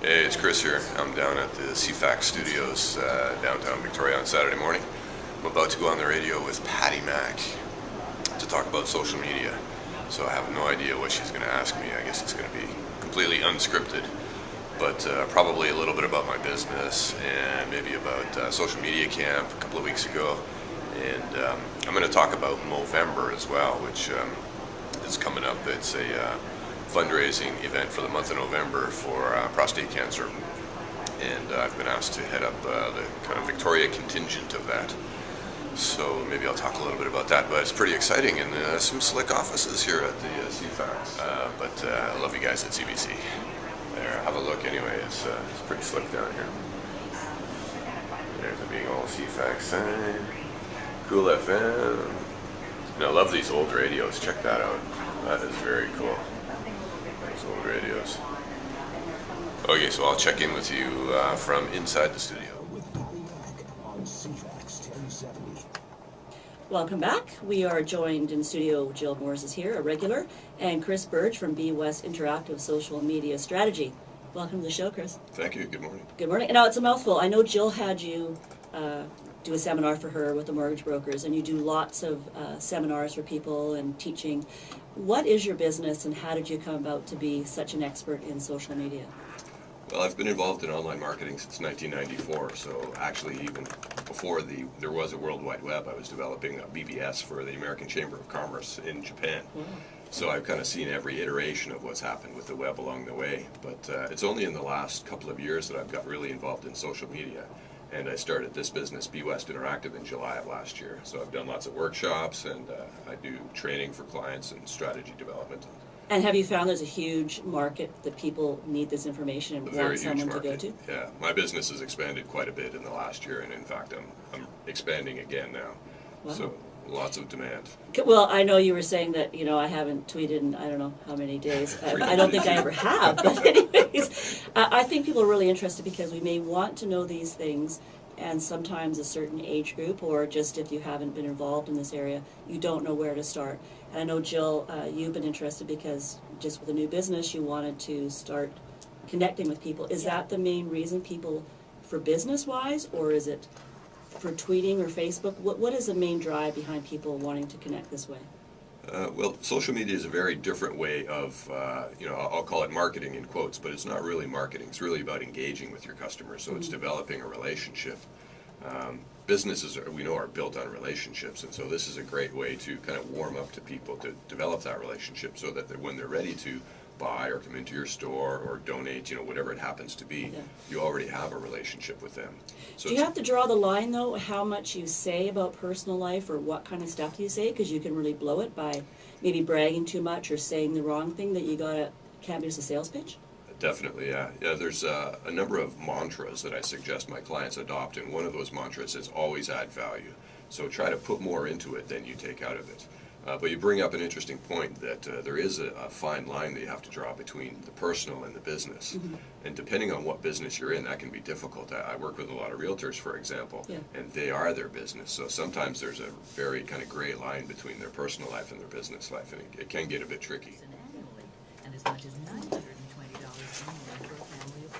Hey, it's Chris here. I'm down at the CFAX studios downtown Victoria on Saturday morning. I'm about to go on the radio with Patty Mack to talk about social media. So I have no idea what she's going to ask me. I guess it's going to be completely unscripted, but probably a little bit about my business and maybe about social media camp a couple of weeks ago. And I'm going to talk about Movember as well, which is coming up. It's a fundraising event for the month of November for prostate cancer, and I've been asked to head up the kind of Victoria contingent of that. So maybe I'll talk a little bit about that, but it's pretty exciting, and some slick offices here at the CFAX. But I love you guys at CBC. There, have a look anyway. It's pretty slick down here. There's a big old CFAX sign. Cool FM. And I love these old radios. Check that out. That is very cool. Those old radios. Okay, so I'll check in with you from inside the studio. Welcome back. We are joined in studio. Jill Morris is here, a regular, and Chris Burge from bWEST Interactive Social Media Strategy. Welcome to the show, Chris. Thank you. Good morning. Good morning. Now, it's a mouthful. I know Jill had you do a seminar for her with the mortgage brokers, and you do lots of seminars for people and teaching. What is your business, and how did you come about to be such an expert in social media? Well, I've been involved in online marketing since 1994, so actually even before there was a World Wide Web, I was developing a bWEST for the American Chamber of Commerce in Japan. Wow. So I've kind of seen every iteration of what's happened with the web along the way, but it's only in the last couple of years that I've got really involved in social media. And I started this business, bWEST Interactive, in July of last year. So I've done lots of workshops, and I do training for clients and strategy development. And have you found there's a huge market that people need this information and want someone to go to? Yeah, my business has expanded quite a bit in the last year, and in fact, I'm expanding again now. Wow. So lots of demand. Well, I know you were saying that, I haven't tweeted in I don't know how many days. I don't think I ever have. But anyways, I think people are really interested because we may want to know these things, and sometimes a certain age group, or just if you haven't been involved in this area, you don't know where to start. And I know, Jill, you've been interested because just with a new business, you wanted to start connecting with people. Is that the main reason, people for business-wise, or is it for tweeting or Facebook? What is the main drive behind people wanting to connect this way? Well, social media is a very different way of, I'll call it marketing in quotes, but it's not really marketing. It's really about engaging with your customers. So it's developing a relationship. Businesses, we know, are built on relationships, and so this is a great way to kind of warm up to people, to develop that relationship so that when they're ready to buy or come into your store or donate, whatever it happens to be, you already have a relationship with them. So do you have to draw the line, though, how much you say about personal life or what kind of stuff you say? Because you can really blow it by maybe bragging too much or saying the wrong thing that can't be just a sales pitch? Definitely, yeah. There's a number of mantras that I suggest my clients adopt, and one of those mantras is always add value. So try to put more into it than you take out of it. But you bring up an interesting point that there is a fine line that you have to draw between the personal and the business. And depending on what business you're in, that can be difficult. I work with a lot of realtors, for example, and they are their business. So sometimes there's a very kind of gray line between their personal life and their business life, and it can get a bit tricky.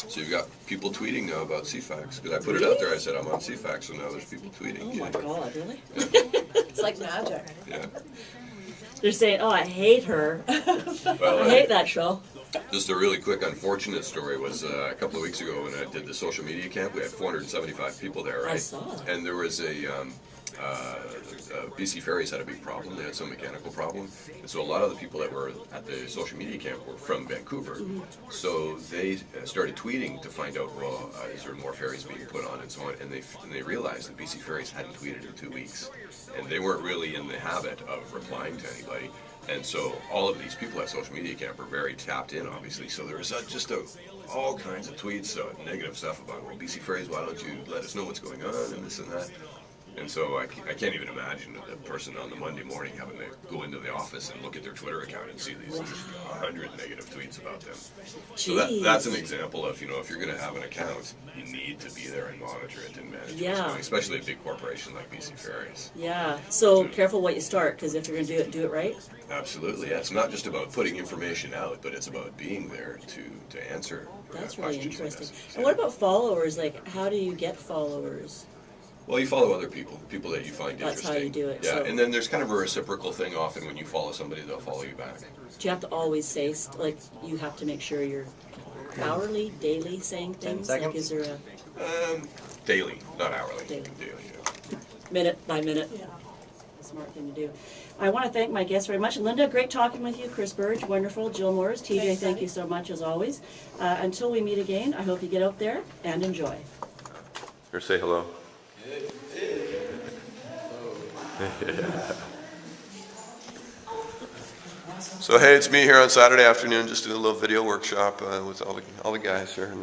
So you've got people tweeting now about CFAX, because I put it out there, I said I'm on CFAX, so now there's people tweeting. Oh my God, really? Yeah. It's like magic. Yeah. They're saying, oh, I hate her. Well, I hate that show. Just a really quick unfortunate story was a couple of weeks ago when I did the social media camp, we had 475 people there, right? I saw that. And there was BC Ferries had a big problem. They had some mechanical problem. And so a lot of the people that were at the social media camp were from Vancouver. So they started tweeting to find out, well, is there more ferries being put on and so on. And they realized that BC Ferries hadn't tweeted in 2 weeks. And they weren't really in the habit of replying to anybody. And so all of these people at social media camp were very tapped in, obviously. So there was all kinds of tweets, negative stuff about, well, BC Ferries, why don't you let us know what's going on and this and that. And so I can't even imagine a person on the Monday morning having to go into the office and look at their Twitter account and see these 100 negative tweets about them. So that's an example of, you know, if you're going to have an account, you need to be there and monitor it and manage what's going, especially a big corporation like BC Ferries. Yeah, so careful what you start, because if you're going to do it right. Absolutely, yeah. It's not just about putting information out, but it's about being there to answer That's really interesting. and And what about followers? Like, how do you get followers? Well, you follow other people that you find interesting. That's how you do it. Yeah, So. and then there's kind of a reciprocal thing. Often when you follow somebody, they'll follow you back. Do you have to always say, like, you have to make sure you're hourly, daily saying things? 10 seconds. Like, is there a... Daily, not hourly. Daily. Yeah. Minute by minute. Yeah. A smart thing to do. I want to thank my guests very much. Linda, great talking with you. Chris Burge, wonderful. Jill Morris. TJ, thank you so much as always. Until we meet again, I hope you get out there and enjoy. Or say hello. So hey, it's me here on Saturday afternoon, just doing a little video workshop with all the guys here.